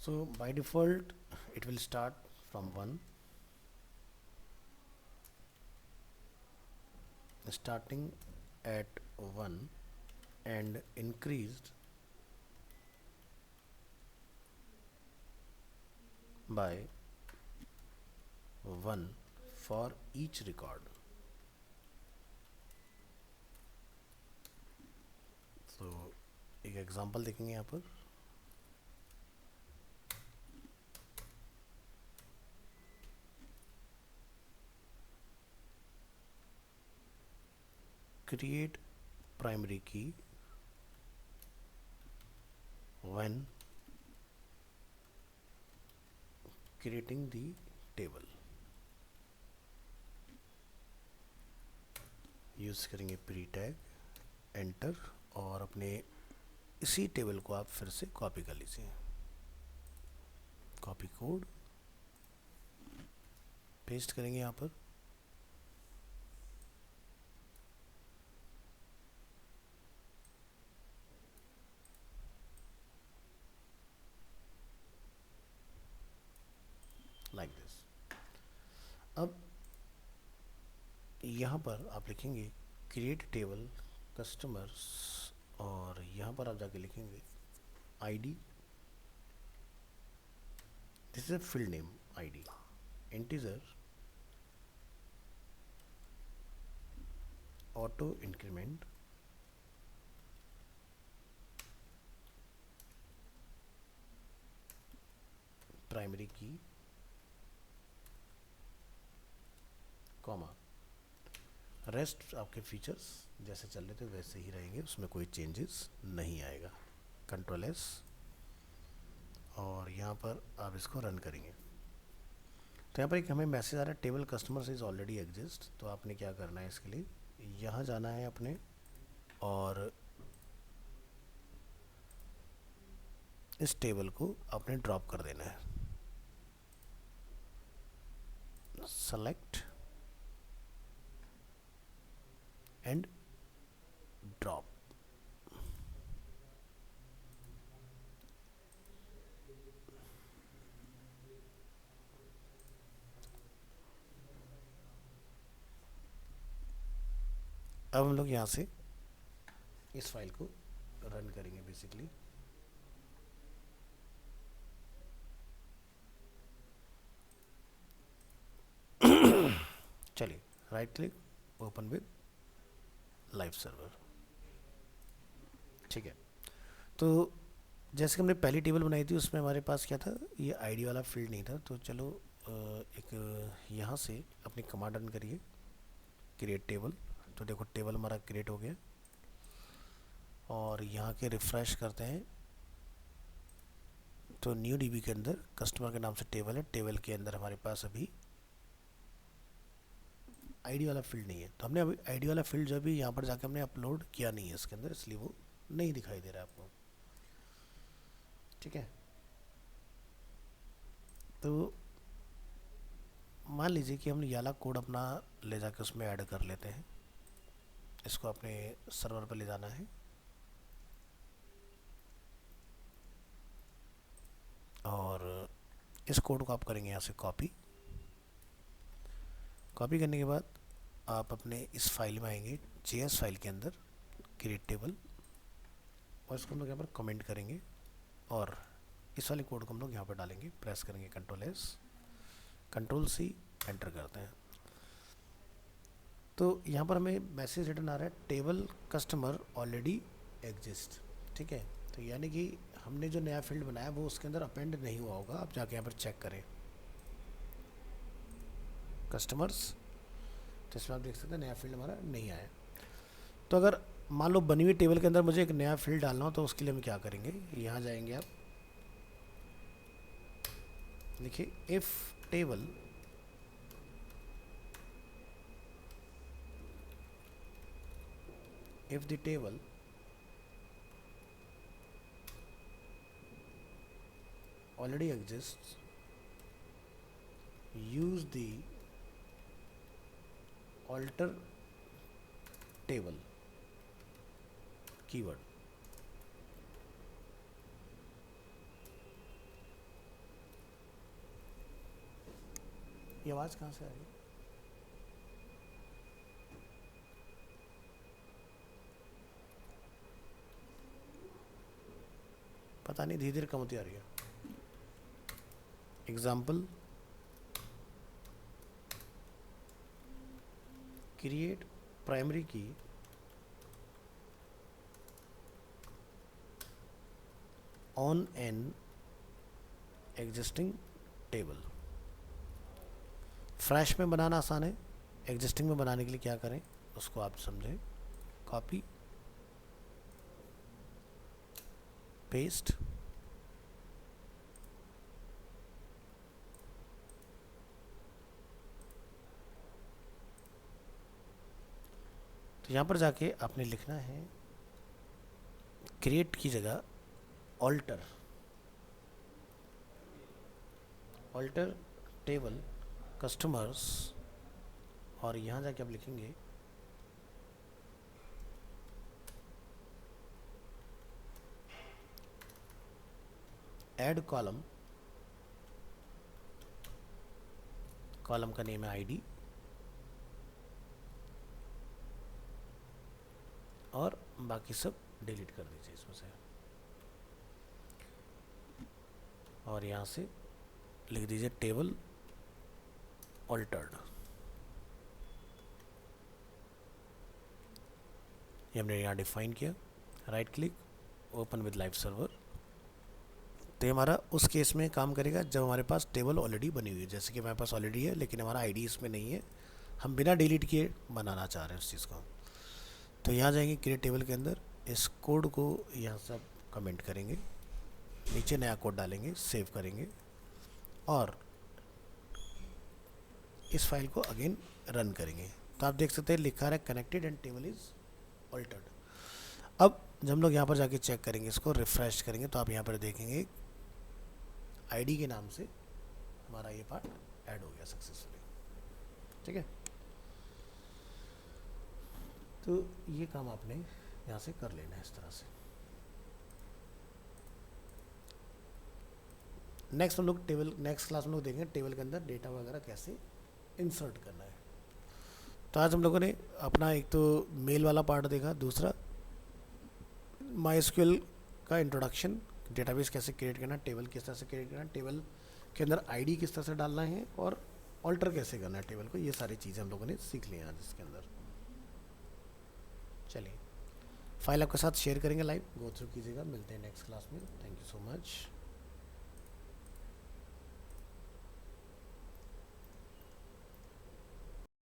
So by default it will start from 1, starting at 1 and increased by 1 for each record. So एक example देखेंगे यहाँ पर। Create primary key when creating the table. Use करेंगे pre tag, enter, और अपने इसी टेबल को आप फिर से कॉपी कर लीजिए, कॉपी कोड पेस्ट करेंगे यहाँ पर। Like this. अब यहाँ पर आप लिखेंगे क्रिएट टेबल कस्टमर्स, और यहाँ पर आप जाके लिखेंगे ID, this is a field name ID, integer, auto increment, primary की, कॉमा, रेस्ट आपके फीचर्स जैसे चल रहे थे वैसे ही रहेंगे, उसमें कोई चेंजेस नहीं आएगा। कंट्रोल एस, और यहाँ पर आप इसको रन करेंगे तो यहाँ पर एक हमें मैसेज आ रहा है table customers is already exist. तो आपने क्या करना है, इसके लिए यहाँ जाना है अपने, और इस टेबल को आपने ड्रॉप कर देना है, सेलेक्ट एंड ड्रॉप। अब हम लोग यहाँ से इस फाइल को रन करेंगे बेसिकली। चलिए, right click, open with live server. ठीक है, तो जैसे कि हमने पहली टेबल बनाई थी उसमें हमारे पास क्या था, ये आईडी वाला फील्ड नहीं था। तो चलो एक यहाँ से अपनी कमांड रन करिए, क्रिएट टेबल। तो देखो टेबल हमारा क्रिएट हो गया, और यहाँ के रिफ्रेश करते हैं तो न्यू डीबी के अंदर कस्टमर के नाम से टेबल है, टेबल के अंदर हमारे पास अभी आईडी वाला फील्ड नहीं है। तो हमने अभी आईडी वाला फील्ड जो भी यहाँ पर जाके हमने अपलोड किया नहीं है इसके अंदर, इसलिए वो नहीं दिखाई दे रहा है आपको। ठीक है, तो मान लीजिए कि हम ये वाला कोड अपना ले जाके उसमें ऐड कर लेते हैं। इसको अपने सर्वर पर ले जाना है, और इस कोड को आप करेंगे यहाँ से कॉपी। कॉपी करने के बाद आप अपने इस फाइल में आएंगे, JS फाइल के अंदर क्रिएट टेबल, और इसको हम लोग यहाँ पर कमेंट करेंगे, और इस वाले कोड को हम लोग यहाँ पर डालेंगे। प्रेस करेंगे control S, control C, enter करते हैं। तो यहाँ पर हमें मैसेज रिटर्न आ रहा है टेबल कस्टमर ऑलरेडी एग्जिस्ट। ठीक है, तो यानी कि हमने जो नया फील्ड बनाया वो उसके अंदर अपेंड नहीं हुआ होगा। आप जाके यहाँ पर चेक करें कस्टमर्स, तो इसमें आप देख सकते हैं नया फील्ड हमारा नहीं आया। तो अगर मान लो बनी हुई टेबल के अंदर मुझे एक नया फील्ड डालना हो तो उसके लिए हम क्या करेंगे, यहाँ जाएंगे, आप लिखिए if table if the table already exists, use the alter table keyword। ये आवाज़ कहाँ से आ रही है? पता नहीं, धीरे धीरे कम होती आ रही है। एग्जाम्पल, क्रिएट प्राइमरी की on an existing table. Fresh में बनाना आसान है, एग्जिस्टिंग में बनाने के लिए क्या करें उसको आप समझें। कॉपी, पेस्ट, यहाँ पर जाके आपने लिखना है क्रिएट की जगह ऑल्टर टेबल कस्टमर्स, और यहाँ जाके आप लिखेंगे ऐड कॉलम, कॉलम का नेम है आईडी, और बाकी सब डिलीट कर दीजिए इसमें से, और यहाँ से लिख दीजिए टेबल ऑल्टर्ड। ये हमने यहाँ डिफाइन किया, right click open with live server. तो ये हमारा उस केस में काम करेगा जब हमारे पास टेबल ऑलरेडी बनी हुई है, जैसे कि हमारे पास ऑलरेडी है लेकिन हमारा आईडी इसमें नहीं है, हम बिना डिलीट किए बनाना चाह रहे हैं उस चीज़ को। तो यहाँ जाएंगे क्रिएट टेबल के अंदर, इस कोड को यहाँ सब कमेंट करेंगे, नीचे नया कोड डालेंगे, सेव करेंगे, और इस फाइल को अगेन रन करेंगे। तो आप देख सकते हैं लिखा है connected and table is altered. अब जब हम लोग यहाँ पर जाके चेक करेंगे, इसको रिफ्रेश करेंगे, तो आप यहाँ पर देखेंगे आईडी के नाम से हमारा ये पार्ट ऐड हो गया सक्सेसफुली। ठीक है, तो ये काम आपने यहाँ से कर लेना है इस तरह से। नेक्स्ट हम लोग नेक्स्ट क्लास में लोग देखेंगे टेबल के अंदर डेटा वगैरह कैसे इंसर्ट करना है। तो आज हम लोगों ने अपना एक तो मेल वाला पार्ट देखा, दूसरा MySQL का इंट्रोडक्शन, डेटाबेस कैसे क्रिएट करना, टेबल किस तरह से क्रिएट करना, टेबल के अंदर आईडी किस तरह से डालना है, और ऑल्टर कैसे करना है टेबल को, ये सारी चीज़ें हम लोगों ने सीख ली हैं आज इसके अंदर। चलिए फाइल आपके साथ शेयर करेंगे लाइव, गो थ्रू कीजिएगा, मिलते हैं नेक्स्ट क्लास में। Thank you so much.